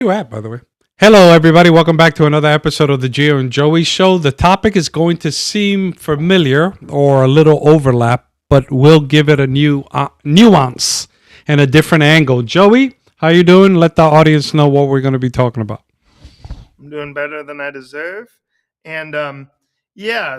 You at, by the way. Hello, everybody. Welcome back to another episode of the Gio and Joey Show. The topic is going to seem familiar or a little overlap, but we'll give it a new nuance and a different angle. Joey, how you doing? Let the audience know what we're going to be talking about. I'm doing better than I deserve. And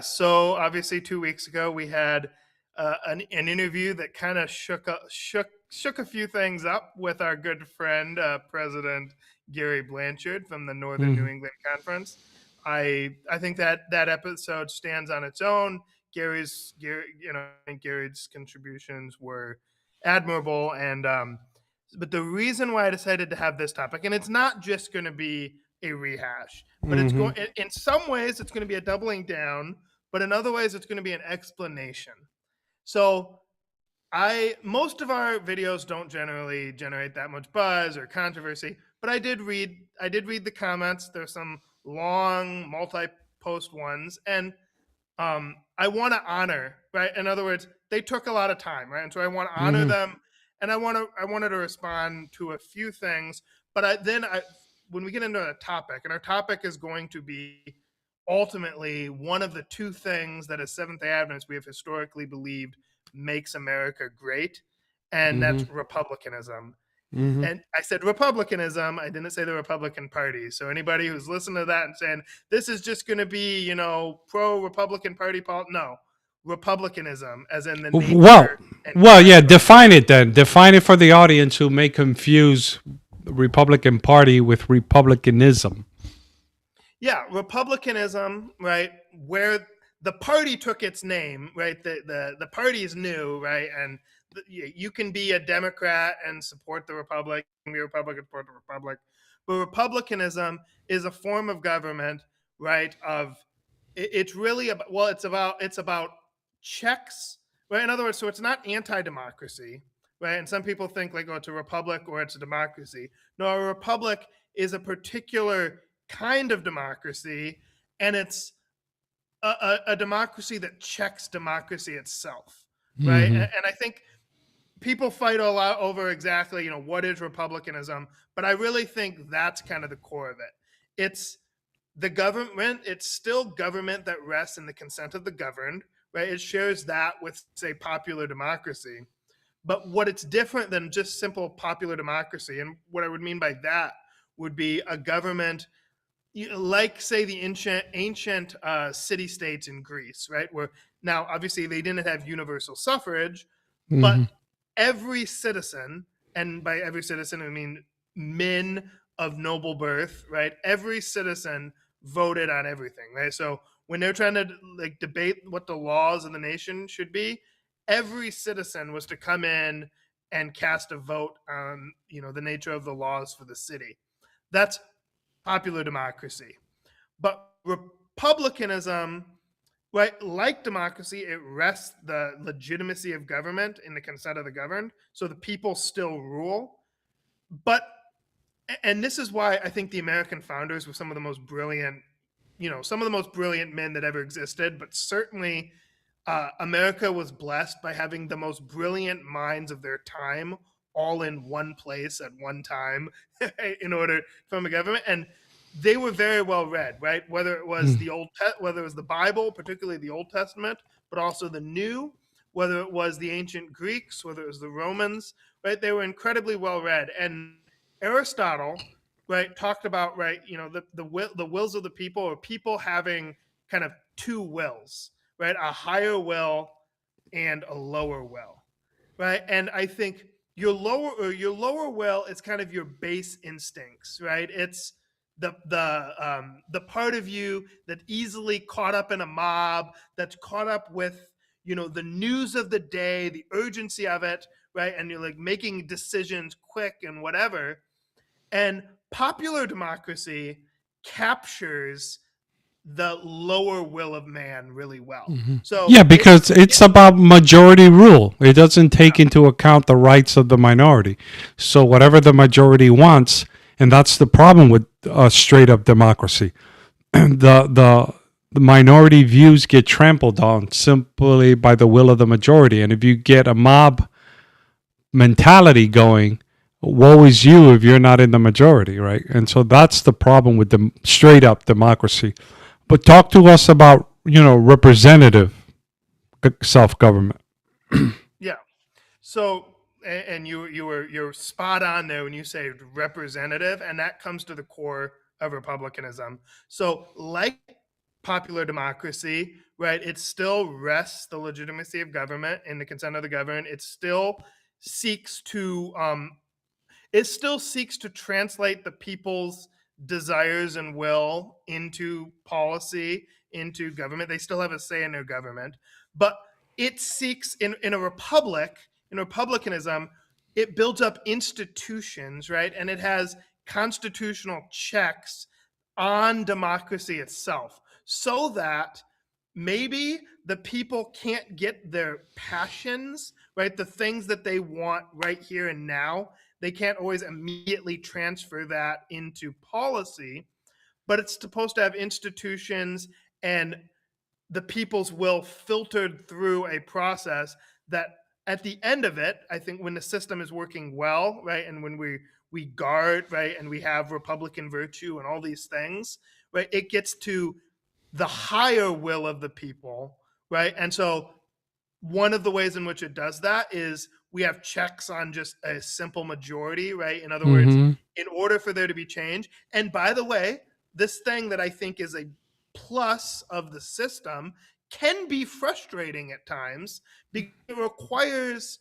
so obviously 2 weeks ago we had an interview that kind of shook a few things up with our good friend, President Gary Blanchard from the Northern New England Conference. I think that episode stands on its own. Gary's contributions were admirable, and but the reason why I decided to have this topic, and it's not just going to be a rehash, but it's going, in some ways it's going to be a doubling down, but in other ways it's going to be an explanation. So most of our videos don't generally generate that much buzz or controversy, but I did read the comments. There's some long multi-post ones, and I want to honor, right? In other words, they took a lot of time, right? And so I want to honor them, and I wanted to respond to a few things, but when we get into a topic, and our topic is going to be ultimately one of the two things that as Seventh-day Adventists we have historically believed makes America great, and that's republicanism. And I said republicanism, I didn't say the Republican Party. So anybody who's listening to that and saying this is just going to be, pro-Republican Party no, republicanism as in the nature. Yeah, define it then. Define it for the audience who may confuse the Republican Party with republicanism. Yeah, republicanism, right, where the party took its name, right? The party is new, right? And you can be a Democrat and support the Republic, and be a Republican, support the Republic. But republicanism is a form of government, right? It's really about, it's about checks, right? In other words, so it's not anti-democracy, right? And some people think like, oh, it's a republic or it's a democracy. No, a republic is a particular kind of democracy, and it's a democracy that checks democracy itself, right? And I think people fight a lot over exactly, what is republicanism, but I really think that's kind of the core of it. It's the government, it's still government that rests in the consent of the governed, right? It shares that with, say, popular democracy. But what it's different than just simple popular democracy, and what I would mean by that would be a government like, say, the ancient city-states in Greece, right? Where now, obviously, they didn't have universal suffrage, but every citizen, and by every citizen, I mean men of noble birth, right? Every citizen voted on everything, right? So when they're trying to debate what the laws of the nation should be, every citizen was to come in and cast a vote on, the nature of the laws for the city. That's popular democracy. But republicanism, right, like democracy, it rests the legitimacy of government in the consent of the governed, so the people still rule. And this is why I think the American founders were some of the most brilliant men that ever existed, but certainly America was blessed by having the most brilliant minds of their time all in one place at one time in order to form a government. And they were very well read, right? Whether it was whether it was the Bible, particularly the Old Testament, but also the New, whether it was the ancient Greeks, whether it was the Romans, right? They were incredibly well read. And Aristotle, right, talked about, right, the wills of the people, or people having kind of two wills, right? A higher will and a lower will, right? And I think your lower will is kind of your base instincts, right? It's the part of you that easily caught up in a mob, that's caught up with the news of the day, the urgency of it, right? And you're like making decisions quick and whatever. And popular democracy captures the lower will of man really well. So yeah, because it's about majority rule. It doesn't take into account the rights of the minority. So whatever the majority wants, and that's the problem with straight up democracy. The minority views get trampled on simply by the will of the majority. And if you get a mob mentality going, woe is you if you're not in the majority, right? And so that's the problem with the straight up democracy. But talk to us about, representative self-government. Yeah. So, and you're spot on there when you say representative, and that comes to the core of republicanism. So, like popular democracy, right? It still rests the legitimacy of government and the consent of the governed. Seeks to it still seeks to translate the people's desires and will into policy, into government. They still have a say in their government, but it seeks in a republic, in republicanism, it builds up institutions, right? And it has constitutional checks on democracy itself so that maybe the people can't get their passions, right? The things that they want right here and now, they can't always immediately transfer that into policy, but it's supposed to have institutions and the people's will filtered through a process that at the end of it, I think when the system is working well, right, and when we guard, right, and we have Republican virtue and all these things, right, it gets to the higher will of the people, right? And so one of the ways in which it does that is we have checks on just a simple majority, right? In other words, in order for there to be change. And by the way, this thing that I think is a plus of the system can be frustrating at times because it requires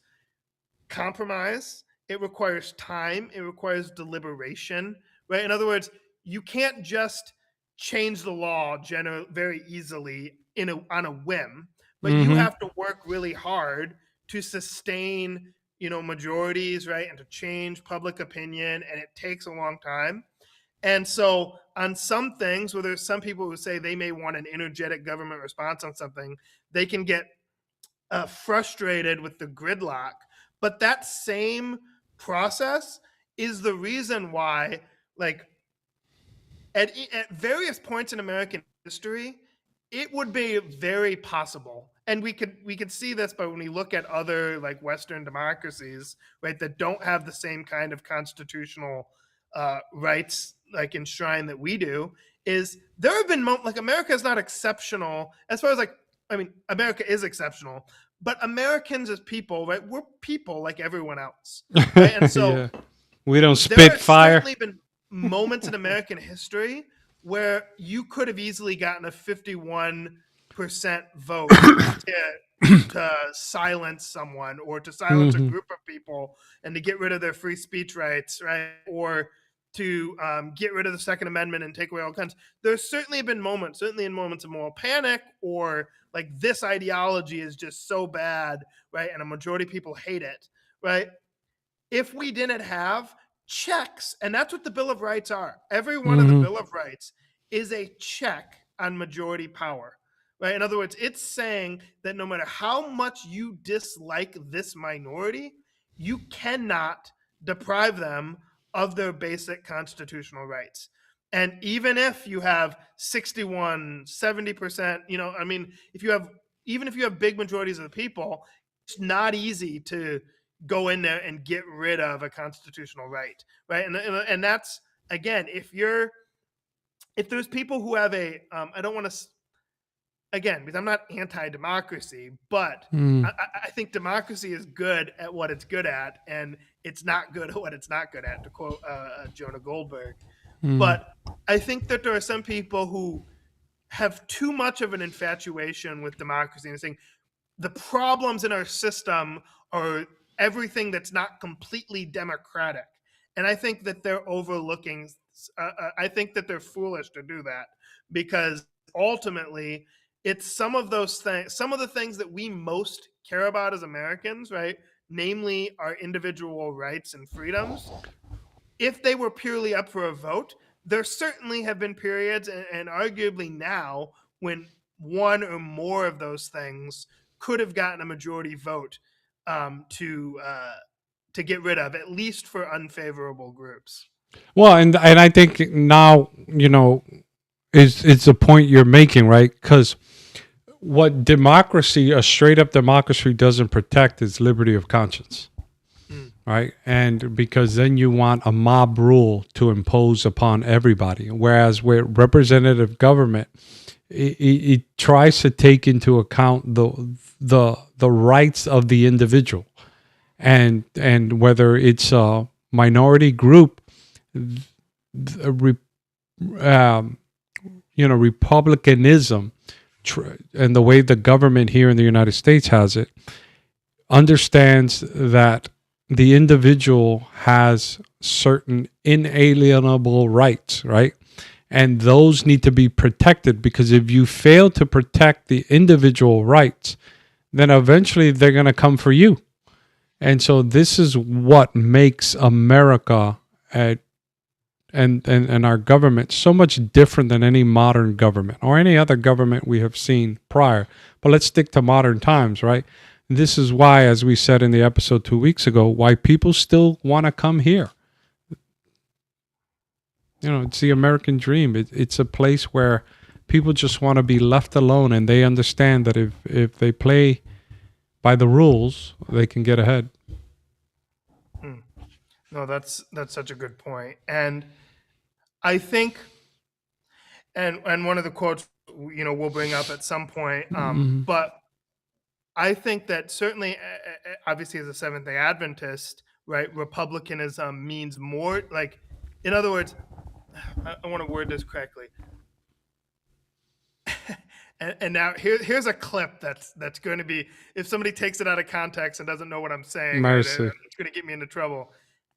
compromise, it requires time, it requires deliberation, right? In other words, you can't just change the law very easily on a whim, but you have to work really hard to sustain, majorities, right, and to change public opinion, and it takes a long time. And so on some things where there's some people who say they may want an energetic government response on something, they can get frustrated with the gridlock. But that same process is the reason why, like, at various points in American history, it would be very possible, and we could see this by when we look at other like Western democracies, right, that don't have the same kind of constitutional rights like enshrined that we do. Is there have been like America is not exceptional as far as like America is exceptional, but Americans as people, right, we're people like everyone else, right? And so Yeah. We don't there spit have fire. certainly been moments in American history where you could have easily gotten a 51% vote to silence someone or to silence a group of people and to get rid of their free speech rights, right? Or to get rid of the Second Amendment and take away all guns. There's certainly been moments, certainly in moments of moral panic, or like this ideology is just so bad, right? And a majority of people hate it, right? If we didn't have checks, and that's what the Bill of Rights are. Every one of the Bill of Rights is a check on majority power, right? In other words, it's saying that no matter how much you dislike this minority, you cannot deprive them of their basic constitutional rights. And even if you have 61, 70%, even if you have big majorities of the people, it's not easy to go in there and get rid of a constitutional right, right? And that's, again, if there's people who have I don't want to, again, because I'm not anti-democracy, but I think democracy is good at what it's good at, and it's not good at what it's not good at, to quote Jonah Goldberg. But I think that there are some people who have too much of an infatuation with democracy and saying the problems in our system are everything that's not completely democratic. And I think that they're overlooking, I think that they're foolish to do that, because ultimately it's some of those things, some of the things that we most care about as Americans, right? Namely our individual rights and freedoms. If they were purely up for a vote, there certainly have been periods, and arguably now, when one or more of those things could have gotten a majority vote to get rid of, at least for unfavorable groups. Well, and I think now it's the point you're making, right? Because what a straight up democracy doesn't protect is liberty of conscience. right? And because then you want a mob rule to impose upon everybody. Whereas with representative government, it tries to take into account the rights of the individual, and whether it's a minority group, um, republicanism, and the way the government here in the United States has it, understands that the individual has certain inalienable rights, right? And those need to be protected, because if you fail to protect the individual rights, then eventually they're going to come for you. And so this is what makes America and our government so much different than any modern government or any other government we have seen prior. But let's stick to modern times, right? This is why, as we said in the episode 2 weeks ago, why people still want to come here. It's the American dream. It's a place where people just want to be left alone, and they understand that if they play by the rules, they can get ahead. No, that's such a good point. And I think, and one of the quotes, we'll bring up at some point, but I think that certainly, obviously, as a Seventh-day Adventist, right, republicanism means more. Like, in other words, I want to word this correctly. And now here's a clip that's going to be, if somebody takes it out of context and doesn't know what I'm saying, right, it's going to get me into trouble.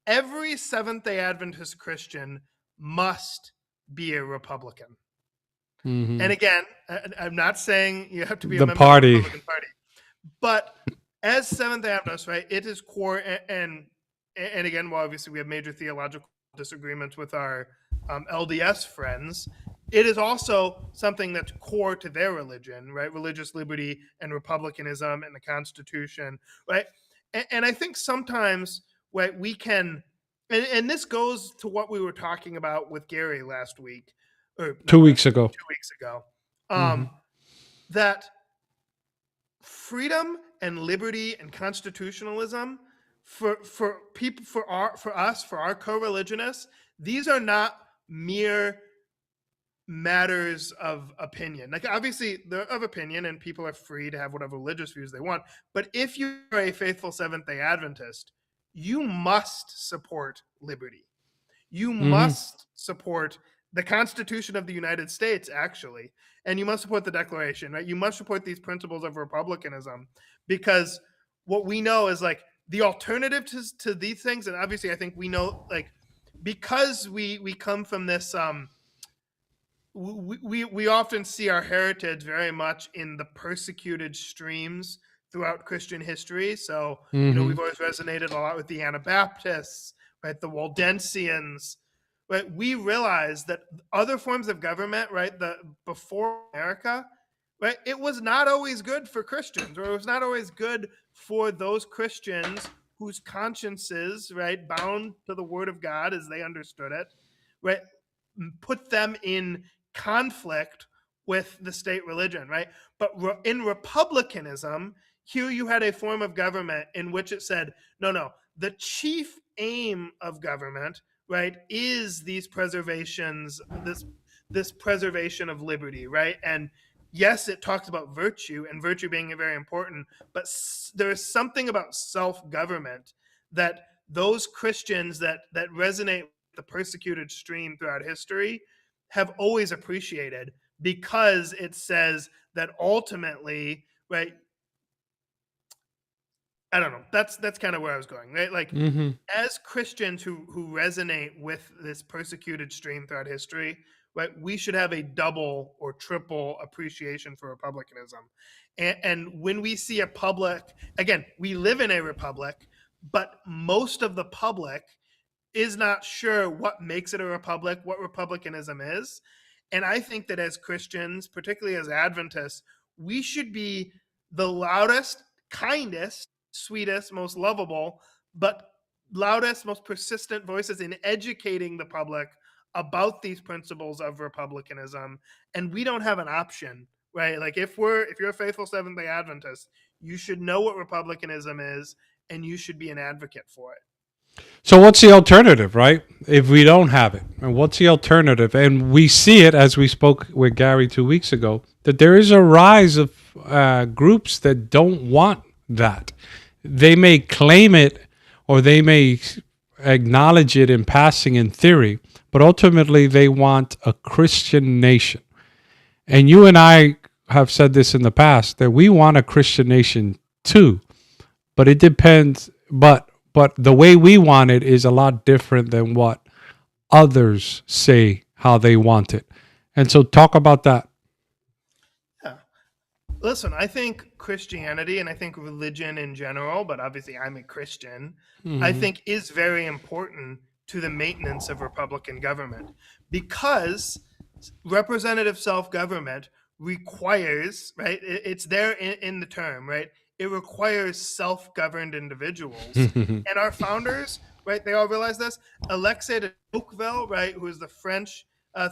Every Seventh-day Adventist Christian must be a Republican. Mm-hmm. And again, I'm not saying you have to be a member of the Republican Party, but as Seventh-day Adventists, right, it is core. And again, while obviously we have major theological disagreements with our LDS friends, it is also something that's core to their religion, right? Religious liberty and republicanism and the Constitution, right? And I think sometimes, right, we can, and this goes to what we were talking about with Gary last week, or 2 weeks ago. 2 weeks ago, that freedom and liberty and constitutionalism for people, for our co-religionists, these are not mere matters of opinion. Like, obviously they're of opinion and people are free to have whatever religious views they want, but if you are a faithful Seventh-day Adventist, you must support liberty. You must support the Constitution of the United States, actually, and you must support the Declaration, right? You must support these principles of republicanism, because what we know is, like, the alternative to these things, and obviously I think we know, like, because we come from this, we often see our heritage very much in the persecuted streams throughout Christian history. So, we've always resonated a lot with the Anabaptists, right? The Waldensians, right? We realize that other forms of government, right, before America, right, it was not always good for Christians, or it was not always good for those Christians whose consciences, right, bound to the Word of God as they understood it, right, put them in conflict with the state religion, right? But in republicanism, here you had a form of government in which it said, no, the chief aim of government, right, is these preservations, this preservation of liberty, right? And yes, it talks about virtue, and virtue being very important, but there is something about self-government that those Christians that resonate with the persecuted stream throughout history have always appreciated, because it says that ultimately, right, I don't know, that's kind of where I was going, right? Like, as Christians who resonate with this persecuted stream throughout history, right, we should have a double or triple appreciation for republicanism. And when we see a public, again, we live in a republic, but most of the public is not sure what makes it a republic, what republicanism is. And I think that as Christians, particularly as Adventists, we should be the loudest, kindest, sweetest, most lovable, but loudest, most persistent voices in educating the public about these principles of republicanism. And we don't have an option, right? Like, if you're a faithful Seventh-day Adventist, you should know what republicanism is, and you should be an advocate for it. So what's the alternative, right? If we don't have it, and what's the alternative? And we see it, as we spoke with Gary 2 weeks ago, that there is a rise of groups that don't want that. They may claim it, or they may acknowledge it in passing in theory, but ultimately they want a Christian nation. And you and I have said this in the past, that we want a Christian nation too, but it depends. But the way we want it is a lot different than what others say how they want it. And so talk about that. Yeah. Listen, I think Christianity and I think religion in general, but obviously I'm a Christian, I think is very important to the maintenance of Republican government, because representative self-government requires, right? It's there in the term, right? It requires self-governed individuals. And our founders, right, they all realize this. Alexis de Tocqueville, right, who is the French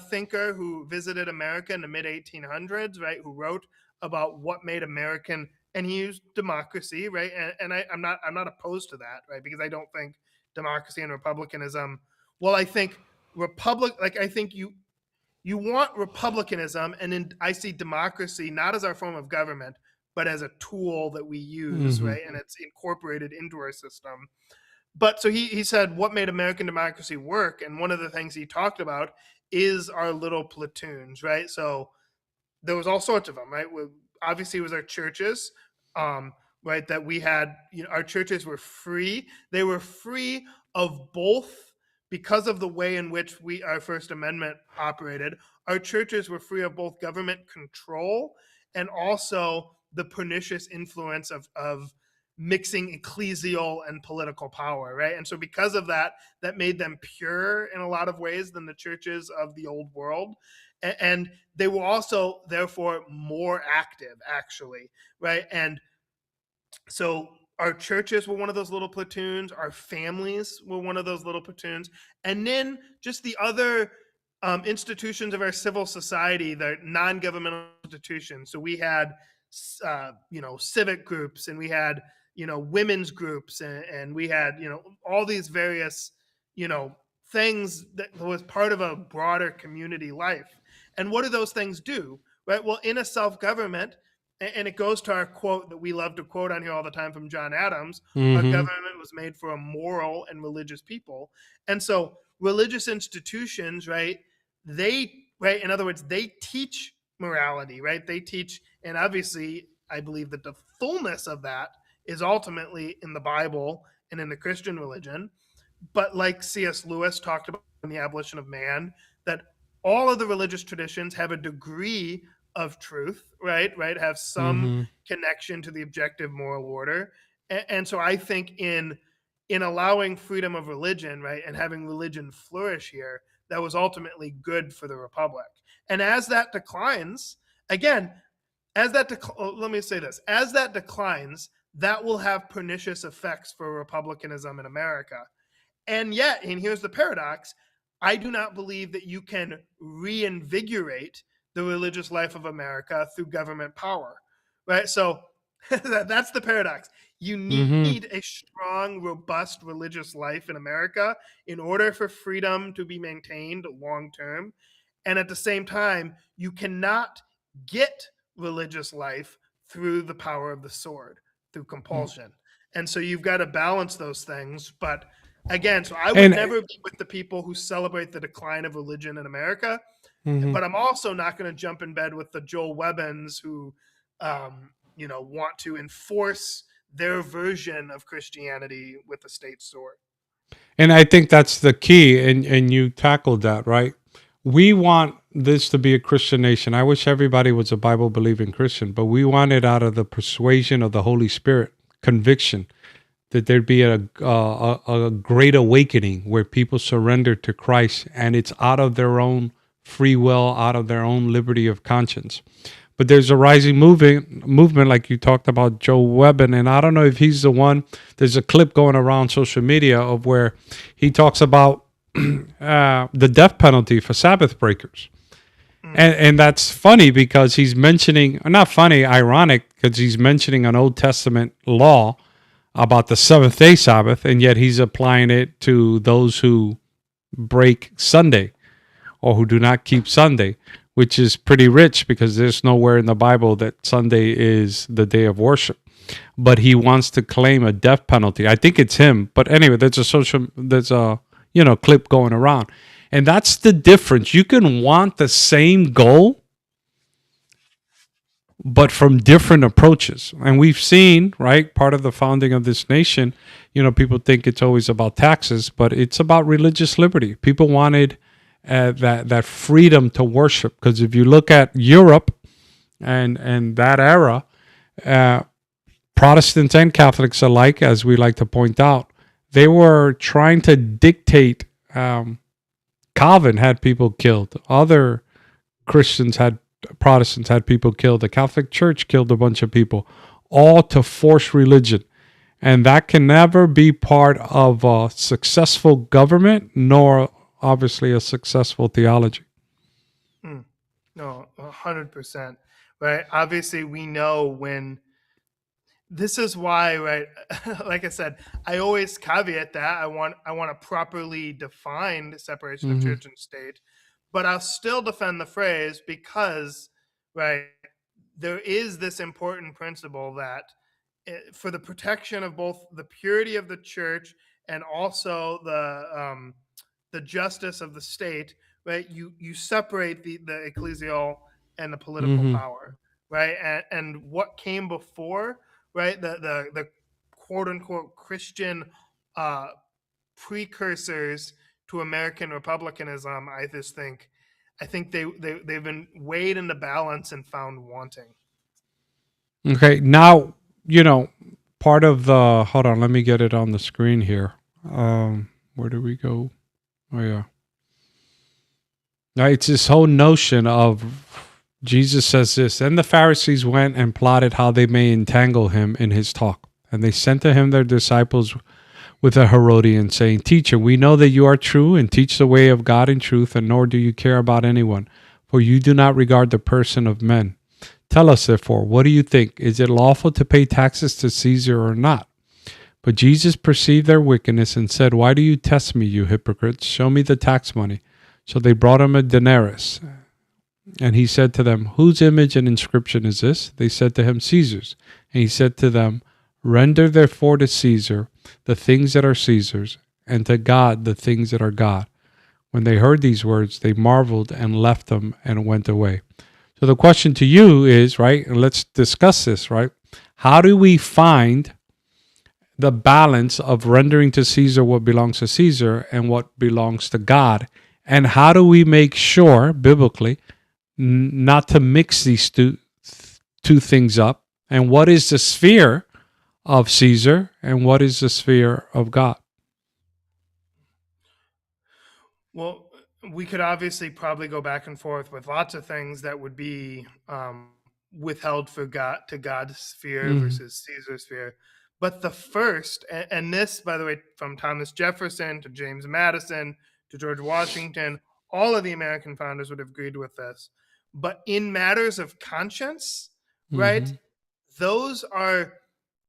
thinker who visited America in the mid 1800s, right, who wrote about what made American, and he used democracy, right, and I'm not opposed to that, right, because I don't think democracy and republicanism. Well, I think I think you want republicanism, and then I see democracy not as our form of government, but as a tool that we use, right, and it's incorporated into our system. But so he said what made American democracy work, and one of the things he talked about is our little platoons, right? So there was all sorts of them, right? Obviously, it was our churches, right? That we had, our churches were free. They were free of both, because of the way in which our First Amendment operated. Our churches were free of both government control and also the pernicious influence of mixing ecclesial and political power, right? And so because of that, that made them purer in a lot of ways than the churches of the old world. And they were also, therefore, more active, actually, right? And so our churches were one of those little platoons. Our families were one of those little platoons. And then just the other institutions of our civil society, the non-governmental institutions. So we had, civic groups, and we had, women's groups, and we had, all these various, things that was part of a broader community life. And what do those things do? Right. Well, in a self-government, and it goes to our quote that we love to quote on here all the time from John Adams, our government was made for a moral and religious people. And so religious institutions, right, in other words, they teach morality, right? They teach, and obviously I believe that the fullness of that is ultimately in the Bible and in the Christian religion. But like C.S. Lewis talked about in The Abolition of Man, that all of the religious traditions have a degree of truth, right? Have some connection to the objective moral order. And so I think in allowing freedom of religion, right, and having religion flourish here, that was ultimately good for the republic. And as that declines, again, let me say this, as that declines, that will have pernicious effects for republicanism in America. And yet, and here's the paradox, I do not believe that you can reinvigorate the religious life of America through government power, right? So that's the paradox. You need a strong, robust religious life in America in order for freedom to be maintained long term. And at the same time, you cannot get religious life through the power of the sword, through compulsion. And so you've got to balance those things. But again, so I would never be with the people who celebrate the decline of religion in America. But I'm also not going to jump in bed with the Joel Webbins who, want to enforce their version of Christianity with the state sword. And I think that's the key, and you tackled that, right? We want this to be a Christian nation. I wish everybody was a Bible-believing Christian, but we want it out of the persuasion of the Holy Spirit, conviction, that there'd be a great awakening where people surrender to Christ, and it's out of their own free will, out of their own liberty of conscience. But there's a rising movement like you talked about, Joe Webbin, and I don't know if he's the one. There's a clip going around social media of where he talks about the death penalty for Sabbath breakers. And that's funny because he's mentioning, not funny, ironic, because he's mentioning an Old Testament law about the seventh day Sabbath, and yet he's applying it to those who break Sunday or who do not keep Sunday, which is pretty rich because there's nowhere in the Bible that Sunday is the day of worship. But he wants to claim a death penalty. I think it's him. But anyway, there's a clip going around. And that's the difference. You can want the same goal, but from different approaches. And we've seen, right, part of the founding of this nation, people think it's always about taxes, but it's about religious liberty. People wanted that freedom to worship. Because if you look at Europe and that era, Protestants and Catholics alike, as we like to point out, they were trying to dictate. Calvin had people killed. Other Protestants had people killed. The Catholic Church killed a bunch of people, all to force religion. And that can never be part of a successful government, nor obviously a successful theology. No, 100%. Right. Obviously, we know when. This is why, right? Like I said, I always caveat that I want a properly defined separation of church and state, but I'll still defend the phrase because, right, there is this important principle that for the protection of both the purity of the church and also the justice of the state, right? You separate the ecclesial and the political power, right? And what came before, right? The quote unquote Christian precursors to American republicanism, I think they've been weighed in the balance and found wanting. Okay, now part of the. Hold on, let me get it on the screen here. Where do we go? Oh yeah. Now it's this whole notion of Jesus says this. Then the Pharisees went and plotted how they may entangle him in his talk. And they sent to him their disciples with a Herodian, saying, Teacher, we know that you are true and teach the way of God in truth, and nor do you care about anyone, for you do not regard the person of men. Tell us, therefore, what do you think? Is it lawful to pay taxes to Caesar or not? But Jesus perceived their wickedness and said, Why do you test me, you hypocrites? Show me the tax money. So they brought him a denarius. And he said to them, Whose image and inscription is this? They said to him, Caesar's. And he said to them, Render therefore to Caesar the things that are Caesar's, and to God the things that are God. When they heard these words, they marveled and left him and went away. So the question to you is, right, and let's discuss this, right? How do we find the balance of rendering to Caesar what belongs to Caesar and what belongs to God? And how do we make sure, biblically, not to mix these two things up? And what is the sphere of Caesar and what is the sphere of God? Well, we could obviously probably go back and forth with lots of things that would be withheld for God to God's sphere versus Caesar's sphere. But the first, and this, by the way, from Thomas Jefferson to James Madison to George Washington, all of the American founders would have agreed with this. But in matters of conscience, right, those are,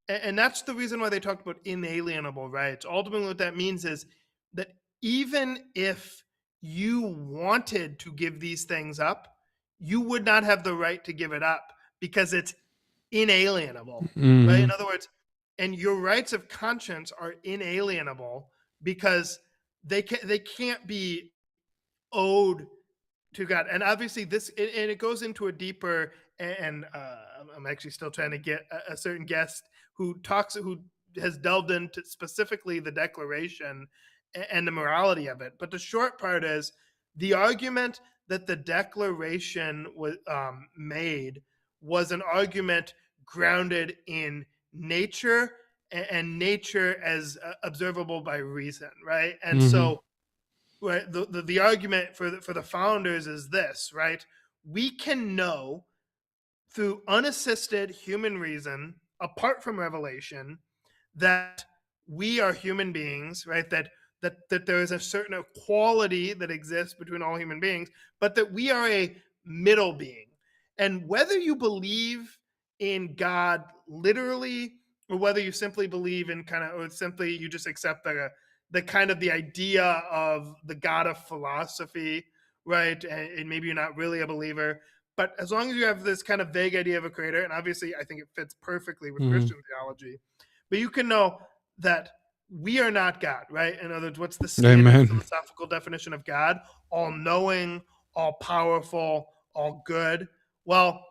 and that's the reason why they talked about inalienable rights. Ultimately, what that means is that even if you wanted to give these things up, you would not have the right to give it up because it's inalienable, right? In other words, and your rights of conscience are inalienable because they can't be owed to God. And obviously this, and it goes into a deeper, and I'm actually still trying to get a certain guest who has delved into specifically the Declaration and the morality of it. But the short part is the argument that the Declaration was made was an argument grounded in nature and nature as observable by reason, right? And so right, the argument for the founders is this, right? We can know through unassisted human reason, apart from revelation, that we are human beings, right? That there is a certain equality that exists between all human beings, but that we are a middle being. And whether you believe in God literally or whether you simply believe in or simply you just accept the kind of the idea of the God of philosophy, right? And maybe you're not really a believer, but as long as you have this kind of vague idea of a creator, and obviously I think it fits perfectly with Christian theology, but you can know that we are not God, right? In other words, what's the standard Amen. philosophical definition of God? All knowing, all powerful, all good. Well,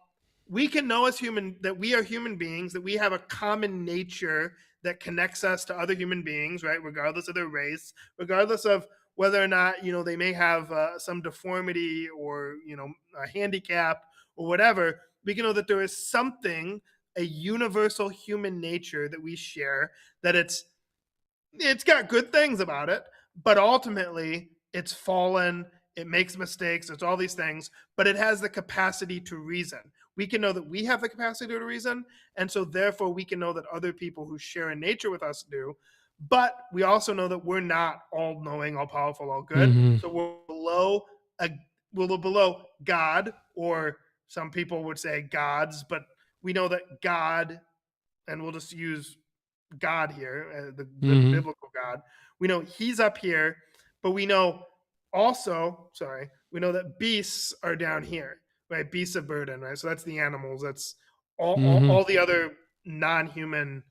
we can know as human that we are human beings, that we have a common nature that connects us to other human beings, right? Regardless of their race, regardless of whether or not, they may have some deformity or, a handicap or whatever. We can know that there is something, a universal human nature that we share, that it's got good things about it, but ultimately it's fallen, it makes mistakes, it's all these things, but it has the capacity to reason. We can know that we have the capacity to reason, and so therefore we can know that other people who share a nature with us do, but we also know that we're not all knowing, all powerful, all good. So we're below God, or some people would say gods, but we know that God, and we'll just use God here, the biblical God. We know he's up here, but we know we know that beasts are down here, right? Beasts of burden, right? So that's the animals. That's all the other non-human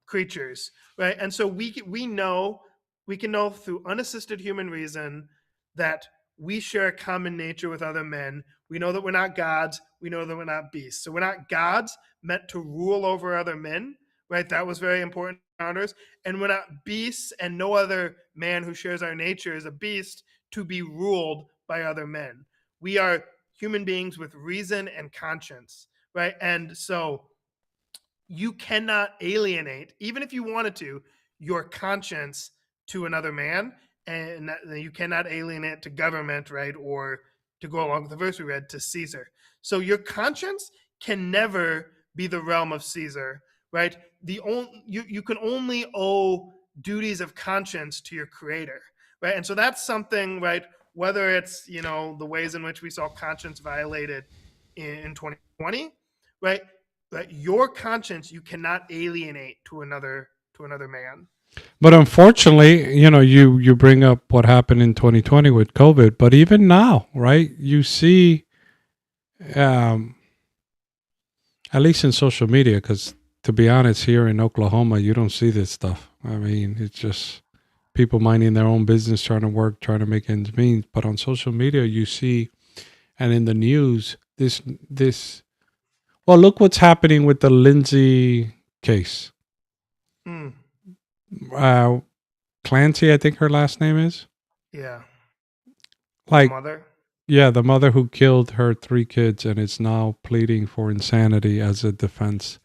creatures, right? And so we can know through unassisted human reason that we share a common nature with other men. We know that we're not gods. We know that we're not beasts. So we're not gods meant to rule over other men, right? That was very important to founders. And we're not beasts, and no other man who shares our nature is a beast to be ruled by other men. We are human beings with reason and conscience, right? And so you cannot alienate, even if you wanted to, your conscience to another man, and you cannot alienate to government, right? Or, to go along with the verse we read, to Caesar. So your conscience can never be the realm of Caesar, right? You can only owe duties of conscience to your creator, right? And so that's something, right? Whether it's the ways in which we saw conscience violated in 2020, right? That your conscience you cannot alienate to another man. But unfortunately, you bring up what happened in 2020 with COVID, but even now, right? You see, at least in social media, because to be honest, here in Oklahoma, you don't see this stuff. I mean, it's just people minding their own business, trying to work, trying to make ends meet. But on social media, you see, and in the news, this. Well, look what's happening with the Lindsay case. Clancy, I think her last name is. Yeah. Like, the mother. Yeah, the mother who killed her 3 kids and is now pleading for insanity as a defense.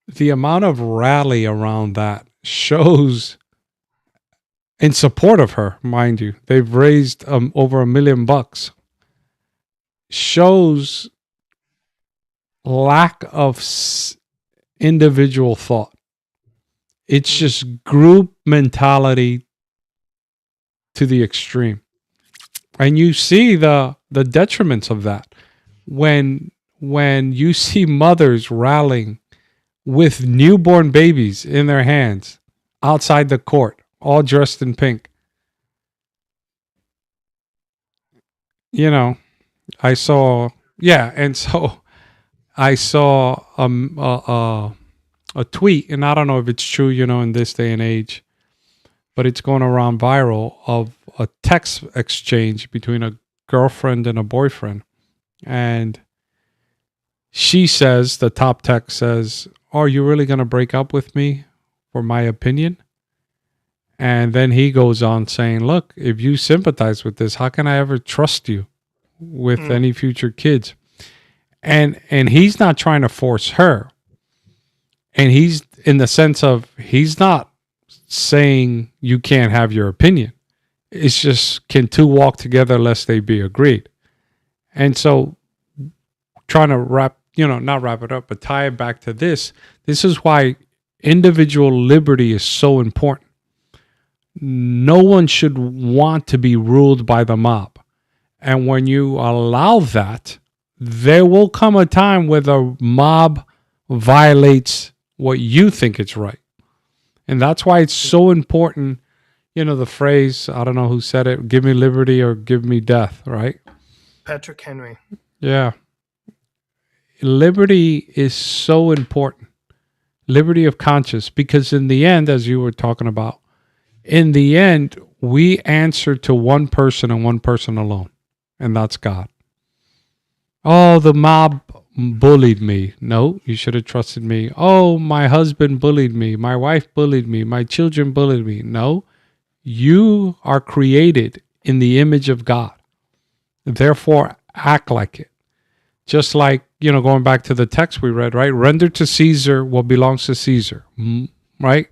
The amount of rally around that shows, in support of her, mind you, they've raised over $1 million, shows lack of individual thought. It's just group mentality to the extreme. And you see the detriments of that when you see mothers rallying with newborn babies in their hands outside the court, all dressed in pink. I saw, and so I saw a tweet, and I don't know if it's true, in this day and age, but it's going around viral, of a text exchange between a girlfriend and a boyfriend. And she says, the top text says, "Are you really going to break up with me for my opinion?" And then he goes on saying, "Look, if you sympathize with this, how can I ever trust you with any future kids?" And he's not trying to force her. And he's, in the sense of, he's not saying you can't have your opinion. It's just, can two walk together lest they be agreed? And so, trying to not wrap it up, but tie it back to this. This is why individual liberty is so important. No one should want to be ruled by the mob. And when you allow that, there will come a time where the mob violates what you think is right. And that's why it's so important, the phrase, I don't know who said it, give me liberty or give me death, right? Patrick Henry. Yeah. Liberty is so important. Liberty of conscience, because in the end, as you were talking about, in the end, we answer to one person and one person alone, and that's God. Oh, the mob bullied me. No, you should have trusted me. Oh, my husband bullied me. My wife bullied me. My children bullied me. No, you are created in the image of God. Therefore, act like it. Just like, going back to the text we read, right? Render to Caesar what belongs to Caesar, right?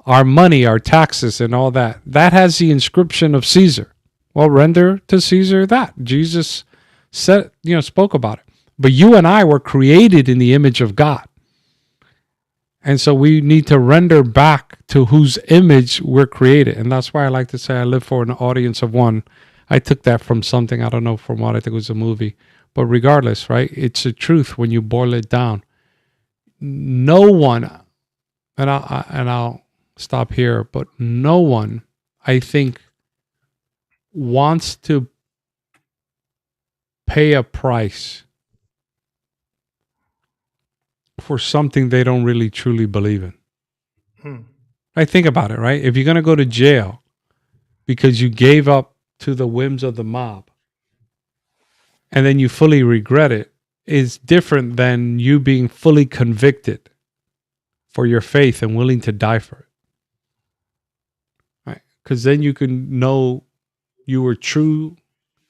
Our money, our taxes, and all that. That has the inscription of Caesar. Well, render to Caesar that. Jesus said, spoke about it. But you and I were created in the image of God. And so we need to render back to whose image we're created. And that's why I like to say I live for an audience of one. I took that from something, I don't know from what, I think it was a movie. But regardless, right? It's the truth when you boil it down. No one, and I'll stop here, but no one, I think, wants to pay a price for something they don't really truly believe in. I think about it, right? If you're going to go to jail because you gave up to the whims of the mob and then you fully regret it, is different than you being fully convicted for your faith and willing to die for it. Right? Because then you can know you were true,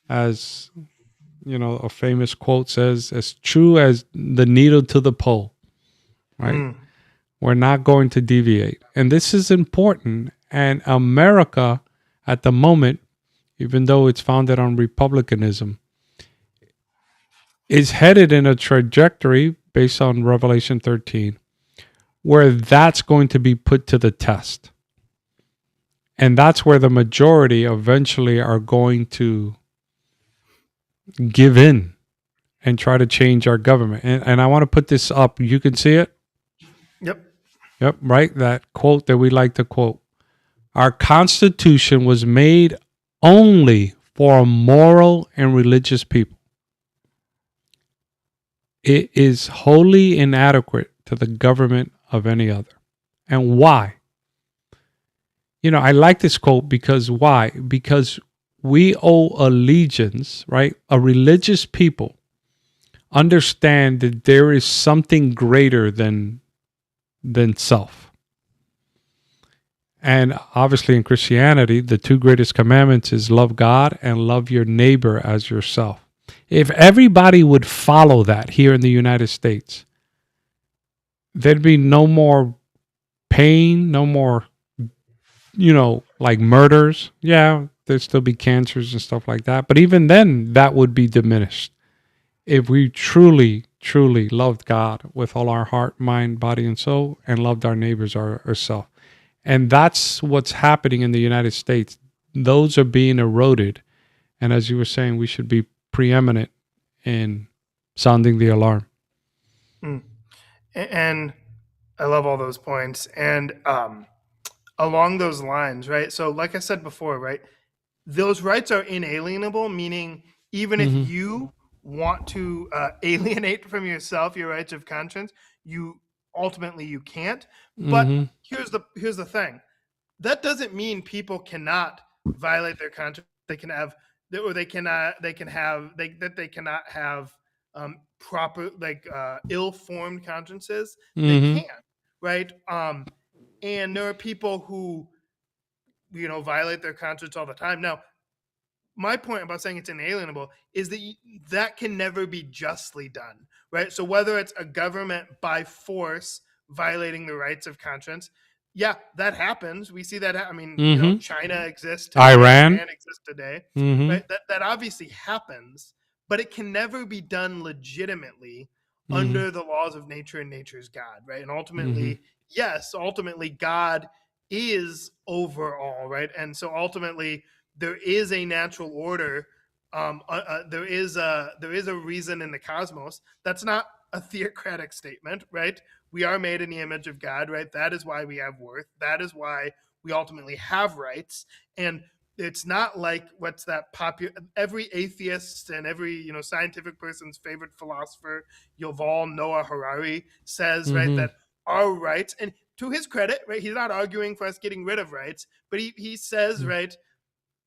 as a famous quote says, as true as the needle to the pole. Right? We're not going to deviate. And this is important. And America at the moment, even though it's founded on republicanism, is headed in a trajectory based on Revelation 13, where that's going to be put to the test. And that's where the majority eventually are going to give in and try to change our government. And I want to put this up. You can see it? Yep, right? That quote that we like to quote. Our Constitution was made only for a moral and religious people. It is wholly inadequate to the government of any other. And why? I like this quote because why? Because we owe allegiance, right? A religious people understand that there is something greater than self. And obviously in Christianity, the two greatest commandments is love God and love your neighbor as yourself. If everybody would follow that here in the United States, there'd be no more pain, no more, like murders. Yeah, there'd still be cancers and stuff like that. But even then, that would be diminished if we truly, truly loved God with all our heart, mind, body, and soul, and loved our neighbors ourselves. And that's what's happening in the United States. Those are being eroded. And as you were saying, we should be preeminent in sounding the alarm. And I love all those points. And along those lines, right? So like I said before, right? Those rights are inalienable, meaning even if you want to alienate from yourself your rights of conscience, you can't. But here's the thing. That doesn't mean people cannot violate their conscience. They can have, or they cannot have proper, ill-formed consciences. They can't, right? And there are people who violate their conscience all the time. Now, my point about saying it's inalienable is that can never be justly done, right? So whether it's a government by force violating the rights of conscience, yeah, that happens. We see that. I mean, China exists today. Iran exists today. Right? That obviously happens, but it can never be done legitimately under the laws of nature and nature's God, right? And ultimately, ultimately God is over all, right? And so ultimately, there is a natural order. There is a reason in the cosmos that's not a theocratic statement, right? We are made in the image of God, right? That is why we have worth. That is why we ultimately have rights. And it's not like what's that popular, every atheist and every scientific person's favorite philosopher, Yuval Noah Harari, says, right, Mm-hmm. that our rights, and to his credit, right, he's not arguing for us getting rid of rights, but he says, right,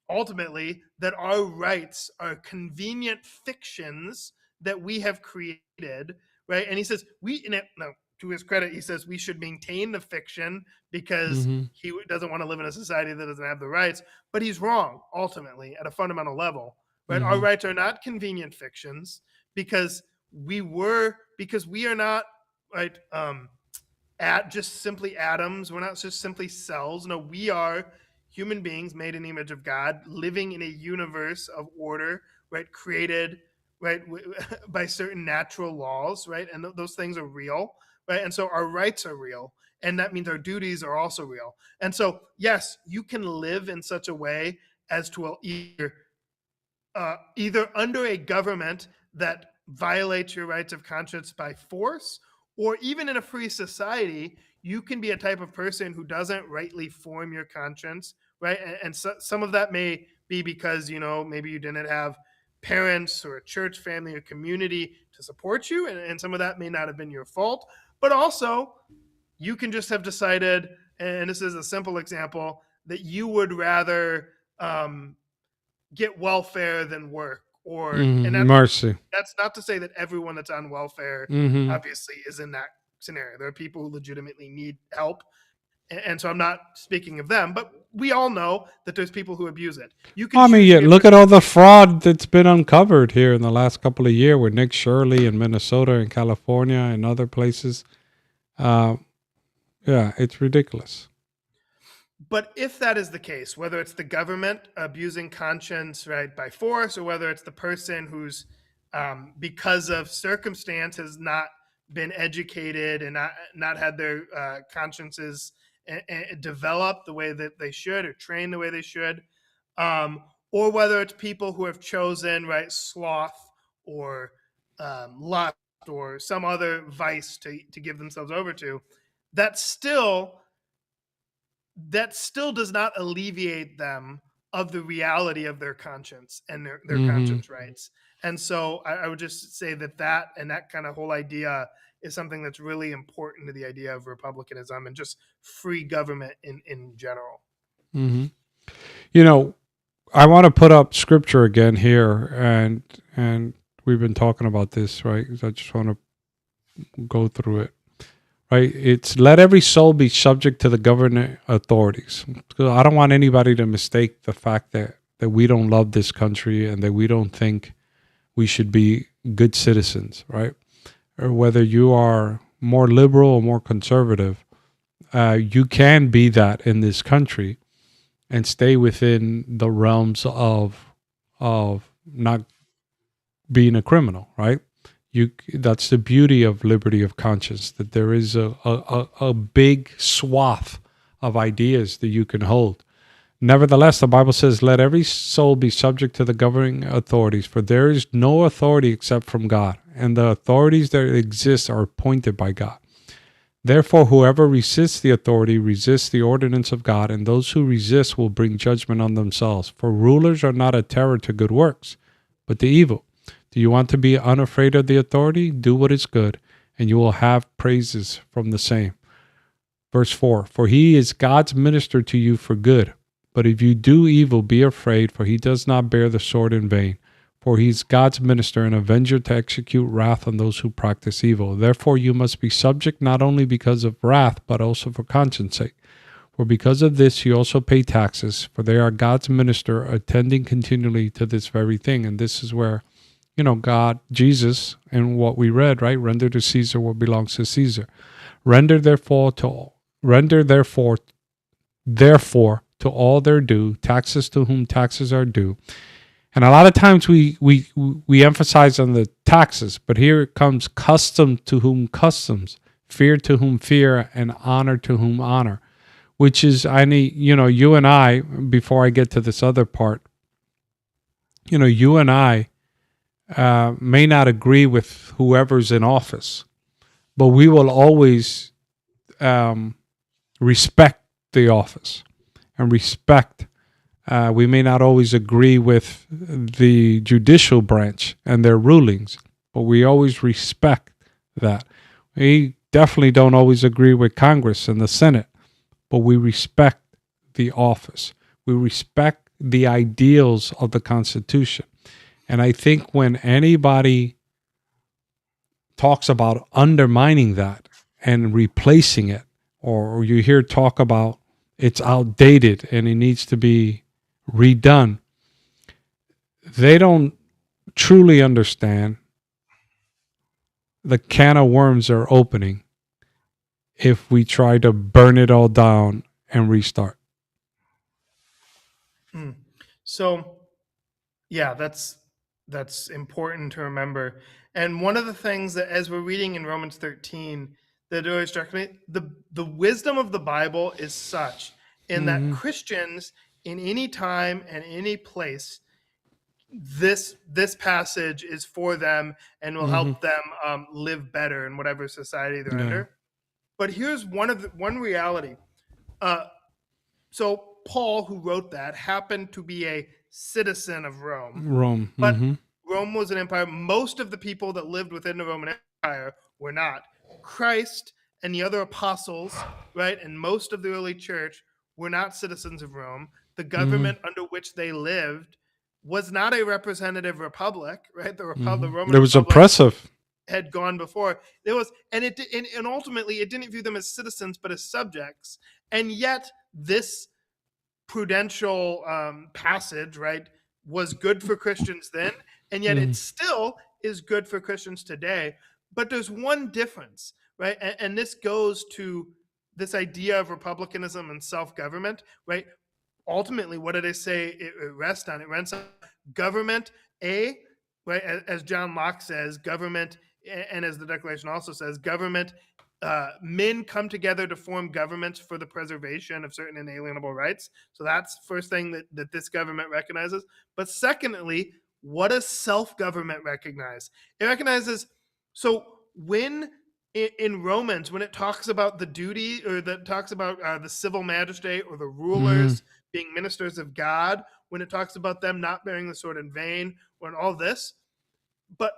ultimately, that our rights are convenient fictions that we have created, right? And he says to his credit, he says we should maintain the fiction because Mm-hmm. he doesn't want to live in a society that doesn't have the rights. But he's wrong, ultimately, at a fundamental level, right? Our Mm-hmm. rights are not convenient fictions because we are not, right, at just simply atoms. We're not just simply cells. No, we are human beings made in the image of God, living in a universe of order, right? Created, right, by certain natural laws, right? And those things are real, right? And so our rights are real, and that means our duties are also real. And so, yes, you can live in such a way as to either under a government that violates your rights of conscience by force, or even in a free society, you can be a type of person who doesn't rightly form your conscience, right? And so, some of that may be because, maybe you didn't have parents or a church family or community to support you, and some of that may not have been your fault. But also, you can just have decided, and this is a simple example, that you would rather get welfare than work, and Mm-hmm. Mercy. that's not to say that everyone that's on welfare Mm-hmm. obviously is in that scenario. There are people who legitimately need help, and so I'm not speaking of them, but we all know that there's people who abuse it. You can I mean, choose to yeah, be a look person. at all the fraud that's been uncovered here in the last couple of years with Nick Shirley in Minnesota and California and other places. Uh, yeah, it's ridiculous. But if that is the case, whether it's the government abusing conscience, right, by force, or whether it's the person who's because of circumstance has not been educated and not had their consciences develop the way that they should, or trained the way they should, or whether it's people who have chosen, right, sloth or lust or some other vice to give themselves over to, that still does not alleviate them of the reality of their conscience and their Mm-hmm. conscience rights. And so I would just say that kind of whole idea is something that's really important to the idea of republicanism and just free government in general. Mm-hmm. You know, I want to put up scripture again here, and we've been talking about this, right? So I just want to go through it. Right? It's let every soul be subject to the governing authorities. Because I don't want anybody to mistake the fact that we don't love this country and that we don't think we should be good citizens, right? Or whether you are more liberal or more conservative, you can be that in this country and stay within the realms of not being a criminal, right? That's the beauty of liberty of conscience, that there is a big swath of ideas that you can hold. Nevertheless, the Bible says, let every soul be subject to the governing authorities, for there is no authority except from God, and the authorities that exist are appointed by God. Therefore, whoever resists the authority resists the ordinance of God, and those who resist will bring judgment on themselves. For rulers are not a terror to good works, but to evil. Do you want to be unafraid of the authority? Do what is good, and you will have praises from the same. Verse 4, for he is God's minister to you for good. But if you do evil, be afraid, for he does not bear the sword in vain. For he is God's minister and avenger to execute wrath on those who practice evil. Therefore you must be subject not only because of wrath, but also for conscience sake. For because of this you also pay taxes, for they are God's minister, attending continually to this very thing. And this is where, God, Jesus, and what we read, right? Render to Caesar what belongs to Caesar. Render therefore to all their due, taxes to whom taxes are due. And a lot of times we emphasize on the taxes, but here it comes custom to whom customs, fear to whom fear, and honor to whom honor, which is, you and I, before I get to this other part, you and I may not agree with whoever's in office, but we will always respect the office and respect. We may not always agree with the judicial branch and their rulings, but we always respect that. We definitely don't always agree with Congress and the Senate, but we respect the office. We respect the ideals of the Constitution. And I think when anybody talks about undermining that and replacing it, or you hear talk about it's outdated and it needs to be redone, they don't truly understand the can of worms are opening if we try to burn it all down and restart. So, yeah, that's important to remember. And one of the things that, as we're reading in Romans 13, that always struck me, the wisdom of the Bible is such in that Christians in any time and any place, this passage is for them and will help them live better in whatever society they're under. But here's one reality. So Paul, who wrote that, happened to be a citizen of Rome. But Rome was an empire. Most of the people that lived within the Roman Empire were not. Christ and the other apostles, right, and most of the early church were not citizens of Rome. The government under which they lived was not a representative republic, right? The Roman It was Republic oppressive. had gone before. There was, and ultimately it didn't view them as citizens but as subjects. And yet this prudential passage, right, was good for Christians then, and yet it still is good for Christians today. But there's one difference, right? And this goes to this idea of republicanism and self-government, right? Ultimately, what did I say it rests on? It rests on government, right? As John Locke says, government, and as the Declaration also says, government, men come together to form governments for the preservation of certain inalienable rights. So that's the first thing that this government recognizes. But secondly, what does self-government recognize? It recognizes, so when in Romans, when it talks about the duty, or that talks about the civil magistrate or the rulers being ministers of God, when it talks about them not bearing the sword in vain, when all this, but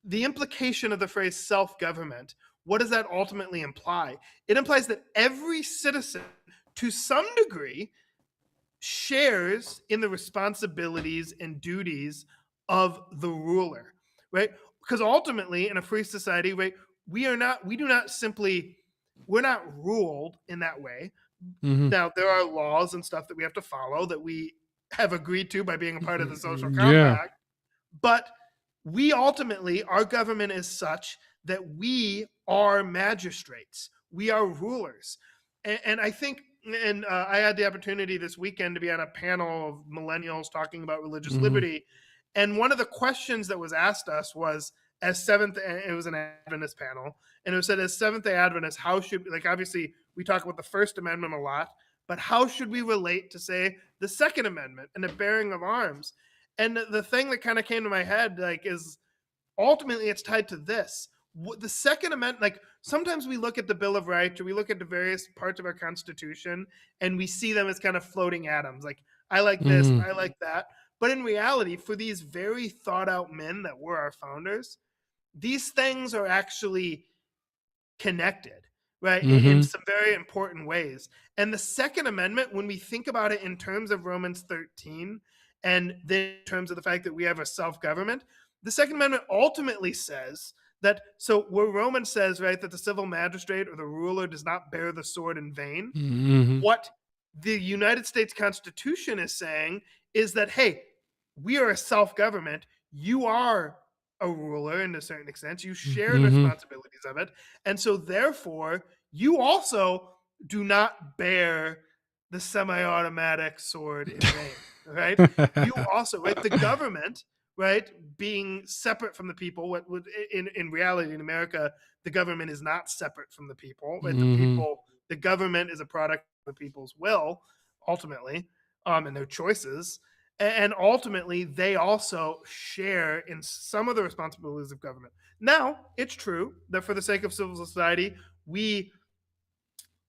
the implication of the phrase self-government, what does that ultimately imply? It implies that every citizen, to some degree, shares in the responsibilities and duties of the ruler, right? Because ultimately, in a free society, right, we're not ruled in that way. Now, there are laws and stuff that we have to follow that we have agreed to by being a part of the social compact, but we ultimately, our government is such that we are magistrates. We are rulers. And I think, and I had the opportunity this weekend to be on a panel of millennials talking about religious liberty. And one of the questions that was asked us was, it was an Adventist panel, and it was said, as Seventh-day Adventists, how should, like, obviously we talk about the First Amendment a lot, but how should we relate to, say, the Second Amendment and the bearing of arms? And the thing that kind of came to my head, like, is ultimately it's tied to this. The Second Amendment, like, sometimes we look at the Bill of Rights, or we look at the various parts of our Constitution, and we see them as kind of floating atoms. Like, I like this, I like that. But in reality, for these very thought out men that were our founders, these things are actually connected, right, in some very important ways. And the Second Amendment, when we think about it in terms of Romans 13, and then in terms of the fact that we have a self-government, the Second Amendment ultimately says that, so where Romans says, right, that the civil magistrate or the ruler does not bear the sword in vain, what the United States Constitution is saying is that, hey, we are a self-government. You are a ruler in a certain extent. You share the responsibilities of it. And so therefore, you also do not bear the semi-automatic sword in vain, right? You also, right, the government, right, being separate from the people, what would in reality in America, the government is not separate from the people, right? The government is a product of the people's will, ultimately, and their choices. And ultimately, they also share in some of the responsibilities of government. Now, it's true that for the sake of civil society, we,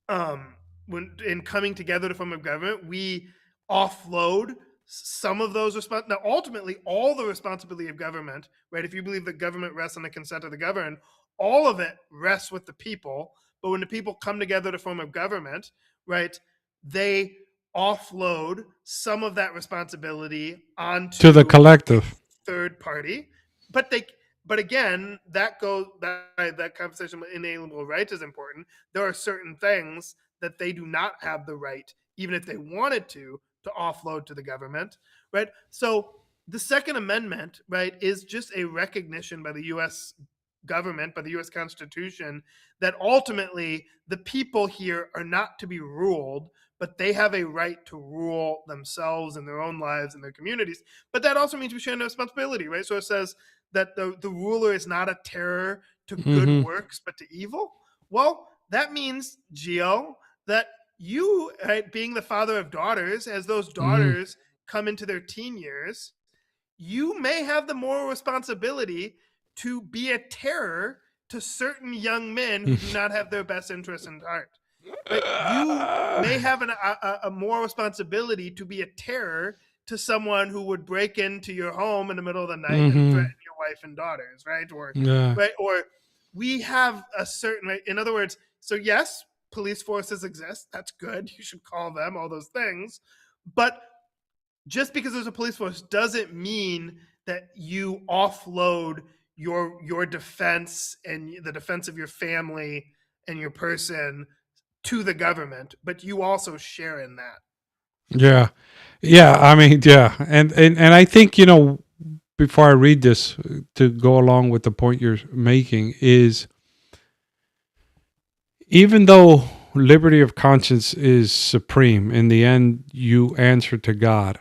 when in coming together to form a government, we offload some of those now, ultimately, all the responsibility of government, right? If you believe that government rests on the consent of the governed, all of it rests with the people. But when the people come together to form a government, right, they offload some of that responsibility To the onto a collective. third party. But again, that conversation with inalienable rights is important. There are certain things that they do not have the right, even if they wanted to offload to the government, right? So the Second Amendment, right, is just a recognition by the U.S. government, by the U.S. Constitution, that ultimately the people here are not to be ruled, but they have a right to rule themselves and their own lives and their communities. But that also means we share no responsibility, right? So it says that the ruler is not a terror to good Mm-hmm. works, but to evil. Well, that means, Gio, that you, right, being the father of daughters, as those Mm-hmm. daughters come into their teen years, you may have the moral responsibility to be a terror to certain young men who do not have their best interests in heart. Right? You may have a moral responsibility to be a terror to someone who would break into your home in the middle of the night and Mm-hmm. threaten your wife and daughters, right? Yeah. Or we have a certain, right? In other words, so yes, police forces exist. That's good. You should call them, all those things. But just because there's a police force doesn't mean that you offload your defense and the defense of your family and your person to the government, but you also share in that. Yeah. Yeah. I mean, yeah. And I think, before I read this, to go along with the point you're making, is even though liberty of conscience is supreme, in the end, you answer to God.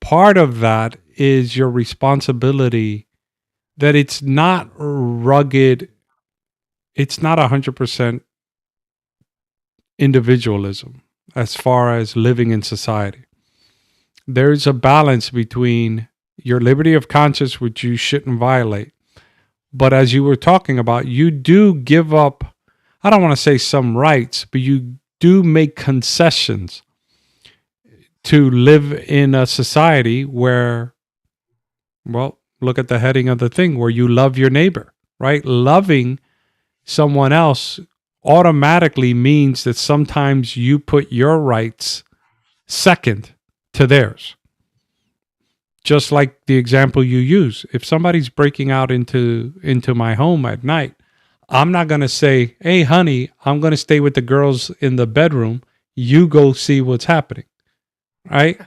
Part of that is your responsibility, that it's not rugged, it's not 100% individualism as far as living in society. There's a balance between your liberty of conscience, which you shouldn't violate. But as you were talking about, you do give up, I don't want to say some rights, but you do make concessions to live in a society where, well, look at the heading of the thing, where you love your neighbor, right? Loving someone else automatically means that sometimes you put your rights second to theirs. Just like the example you use, if somebody's breaking out into my home at night, I'm not going to say, "Hey honey, I'm going to stay with the girls in the bedroom. You go see what's happening." Right?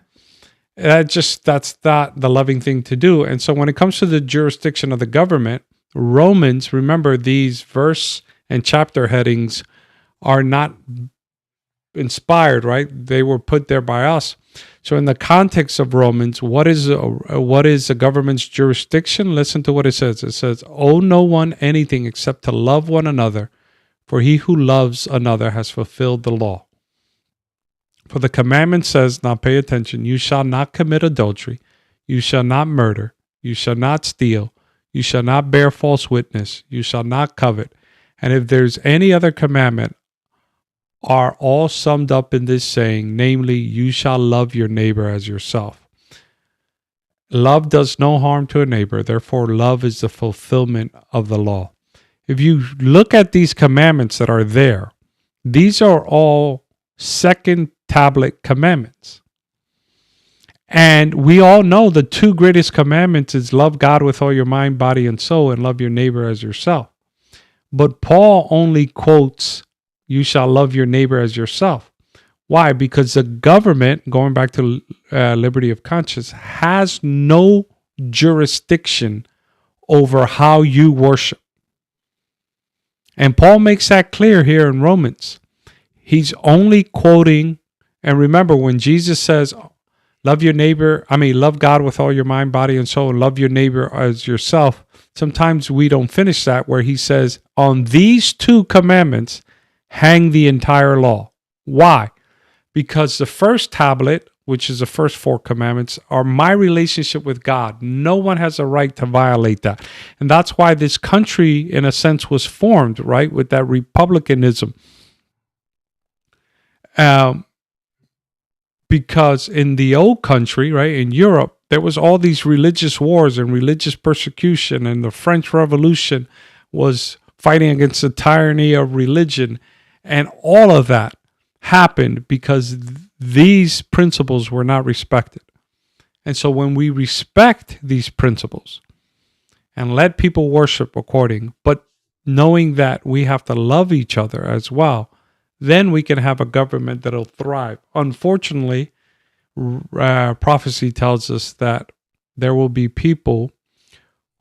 That's not the loving thing to do. And so when it comes to the jurisdiction of the government, Romans, remember, these verse and chapter headings are not inspired, right? They were put there by us. So in the context of Romans, what is a government's jurisdiction? Listen to what it says. It says, "Owe no one anything except to love one another, for he who loves another has fulfilled the law. For the commandment says," now pay attention, "you shall not commit adultery, you shall not murder, you shall not steal, you shall not bear false witness, you shall not covet. And if there's any other commandment, are all summed up in this saying, namely, you shall love your neighbor as yourself. Love does no harm to a neighbor, therefore love is the fulfillment of the law." If you look at these commandments that are there, these are all second tablet commandments. And we all know the two greatest commandments is love God with all your mind, body, and soul, and love your neighbor as yourself. But Paul only quotes, "You shall love your neighbor as yourself." Why? Because the government, going back to liberty of conscience, has no jurisdiction over how you worship. And Paul makes that clear here in Romans. He's only quoting, and remember when Jesus says, love God with all your mind, body, and soul, and love your neighbor as yourself. Sometimes we don't finish that, where he says, on these two commandments hang the entire law. Why? Because the first tablet which is the first 4 commandments, are my relationship with God. No one has a right to violate that. And that's why this country, in a sense, was formed, right, with that republicanism. Because in the old country, right, in Europe, there was all these religious wars and religious persecution, and the French Revolution was fighting against the tyranny of religion. And all of that happened because these principles were not respected. And so when we respect these principles and let people worship according, but knowing that we have to love each other as well, then we can have a government that'll thrive. Unfortunately, prophecy tells us that there will be people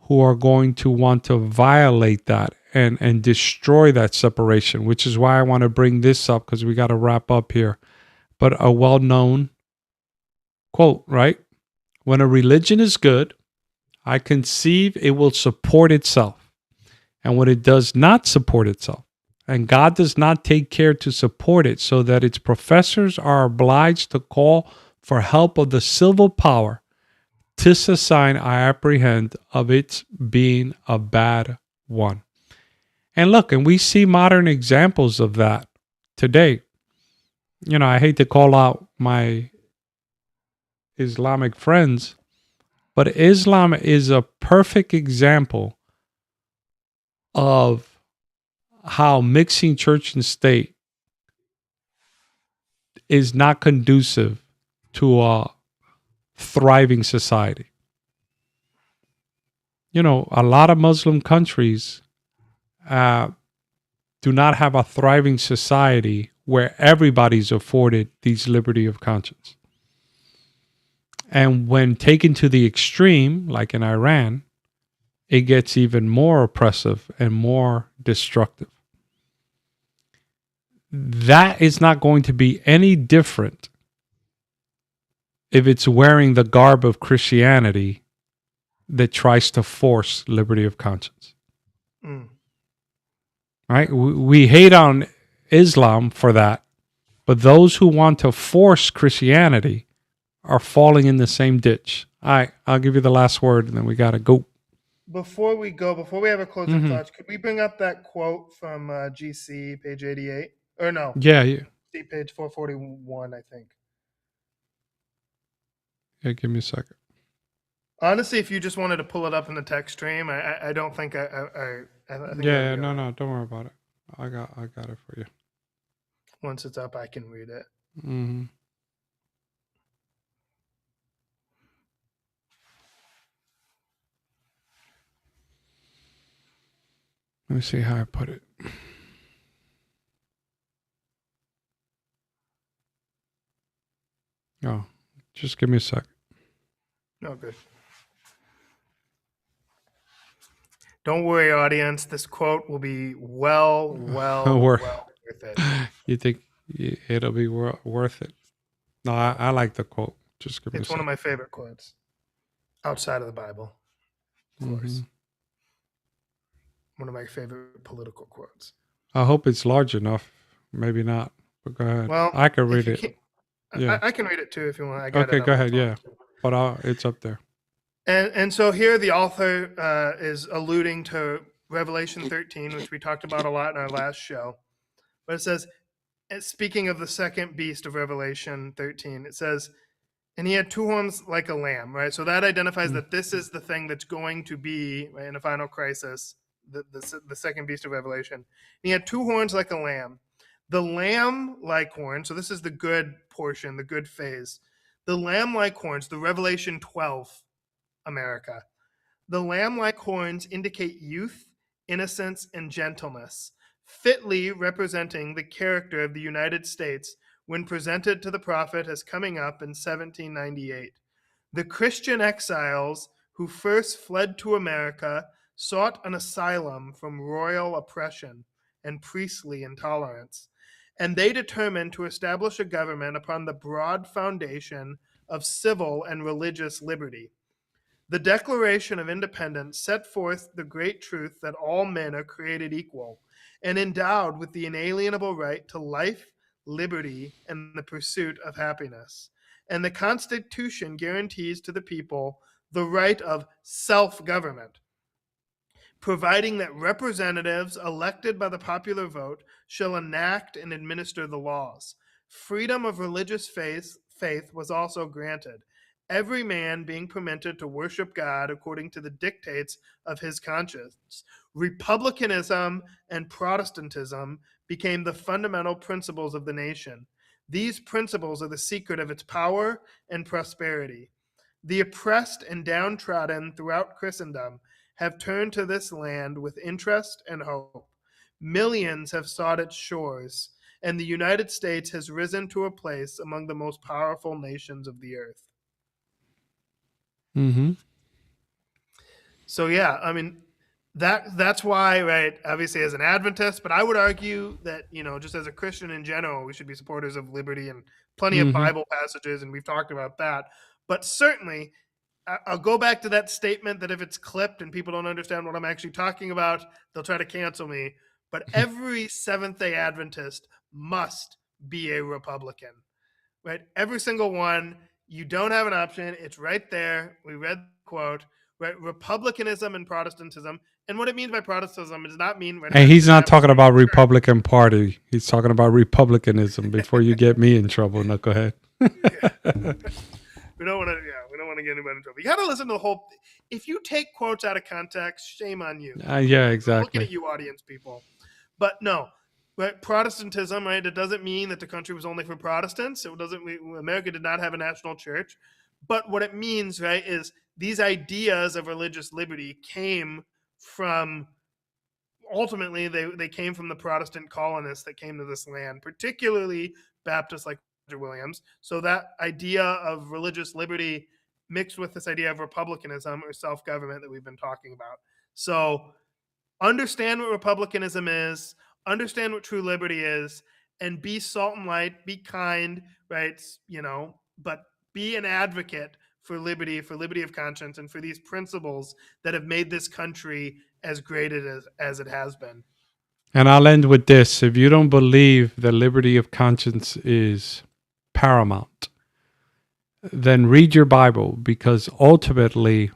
who are going to want to violate that and destroy that separation, which is why I want to bring this up, because we got to wrap up here. But a well-known quote, right? When a religion is good, I conceive it will support itself. And when it does not support itself, and God does not take care to support it, so that its professors are obliged to call for help of the civil power, 'tis a sign I apprehend of its being a bad one. And look, and we see modern examples of that today. You know, I hate to call out my Islamic friends, but Islam is a perfect example of how mixing church and state is not conducive to a thriving society. You know, a lot of Muslim countries do not have a thriving society where everybody's afforded these liberty of conscience. And when taken to the extreme, like in Iran, it gets even more oppressive and more destructive. That is not going to be any different if it's wearing the garb of Christianity that tries to force liberty of conscience. Right? We hate on Islam for that, but those who want to force Christianity are falling in the same ditch. All right, I'll give you the last word, and then we got to go. Before we have a closing thoughts, could we bring up that quote from GC, page 88? Or no? Yeah. See page 441, I think. Yeah, give me a second. Honestly, if you just wanted to pull it up in the text stream, I don't think I think Yeah, no, don't worry about it. I got it for you. Once it's up, I can read it. Mm-hmm. Let me see how I put it. Oh, just give me a sec. Oh, good. Don't worry, audience. This quote will be well worth it. You think it'll be worth it? No, I like the quote. Just give me a It's sec. one of my favorite quotes outside of the Bible, of course. One of my favorite political quotes. I hope it's large enough. Maybe not, but go ahead. Well, I can read it. Yeah, I can read it too if you want. I got okay, it go ahead. Yeah, but it's up there. And so here the author is alluding to Revelation 13, which we talked about a lot in our last show. But it says, speaking of the second beast of Revelation 13, it says, and he had 2 horns like a lamb, right? So that identifies that this is the thing that's going to be, right, in the final crisis, the second beast of Revelation. And he had 2 horns like a lamb. The lamb-like horn, so this is the good portion, the good phase. The lamb-like horns, the Revelation 12 America. The lamb-like horns indicate youth, innocence, and gentleness, fitly representing the character of the United States when presented to the prophet as coming up in 1798. The Christian exiles who first fled to America sought an asylum from royal oppression and priestly intolerance, and they determined to establish a government upon the broad foundation of civil and religious liberty. The Declaration of Independence set forth the great truth that all men are created equal and endowed with the inalienable right to life, liberty, and the pursuit of happiness. and the Constitution guarantees to the people the right of self-government, providing that representatives elected by the popular vote shall enact and administer the laws. Freedom of religious faith was also granted, every man being permitted to worship God according to the dictates of his conscience. Republicanism and Protestantism became the fundamental principles of the nation. These principles are the secret of its power and prosperity. The oppressed and downtrodden throughout Christendom have turned to this land with interest and hope. Millions have sought its shores, and the United States has risen to a place among the most powerful nations of the earth. Mm-hmm. So yeah, I mean, that's why, right? Obviously, as an Adventist, but I would argue that, you know, just as a Christian in general, we should be supporters of liberty, and plenty of Bible passages, and we've talked about that. But certainly, I'll go back to that statement that if it's clipped and people don't understand what I'm actually talking about, they'll try to cancel me. But every Seventh-day Adventist must be a Republican, right? Every single one. You don't have an option. It's right there. We read the quote, right? Republicanism and Protestantism. And what it means by Protestantism does not mean... And he's not talking about Republican Party. He's talking about Republicanism before you get me in trouble. No, go ahead. We don't want to get anybody in trouble. You got to listen to the whole. If you take quotes out of context, shame on you. Yeah, exactly. Looking at you, audience people. But no, right? Protestantism, right? It doesn't mean that the country was only for Protestants. It doesn't. America did not have a national church. But what it means, right, is these ideas of religious liberty came from. Ultimately, they came from the Protestant colonists that came to this land, particularly Baptists like Williams. So that idea of religious liberty mixed with this idea of republicanism or self-government that we've been talking about. So understand what republicanism is, understand what true liberty is, and be salt and light, be kind, right? You know, but be an advocate for liberty of conscience, and for these principles that have made this country as great as it has been. And I'll end with this. If you don't believe that liberty of conscience is paramount, then read your Bible, because ultimately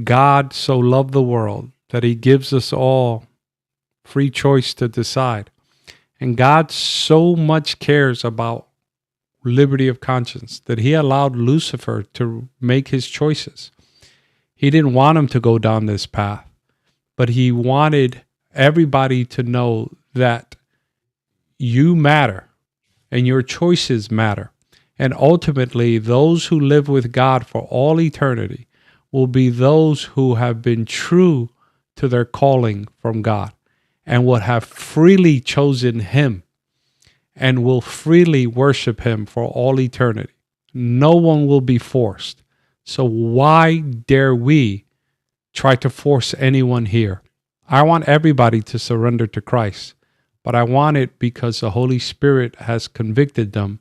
God so loved the world that he gives us all free choice to decide. And God so much cares about liberty of conscience that he allowed Lucifer to make his choices. He didn't want him to go down this path, but he wanted everybody to know that you matter and your choices matter. And ultimately, those who live with God for all eternity will be those who have been true to their calling from God and will have freely chosen him and will freely worship him for all eternity. No one will be forced. So why dare we try to force anyone here? I want everybody to surrender to Christ, but I want it because the Holy Spirit has convicted them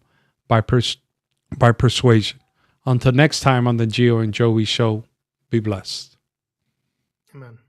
by persuasion. Until next time on the Gio and Joey Show, be blessed. Amen.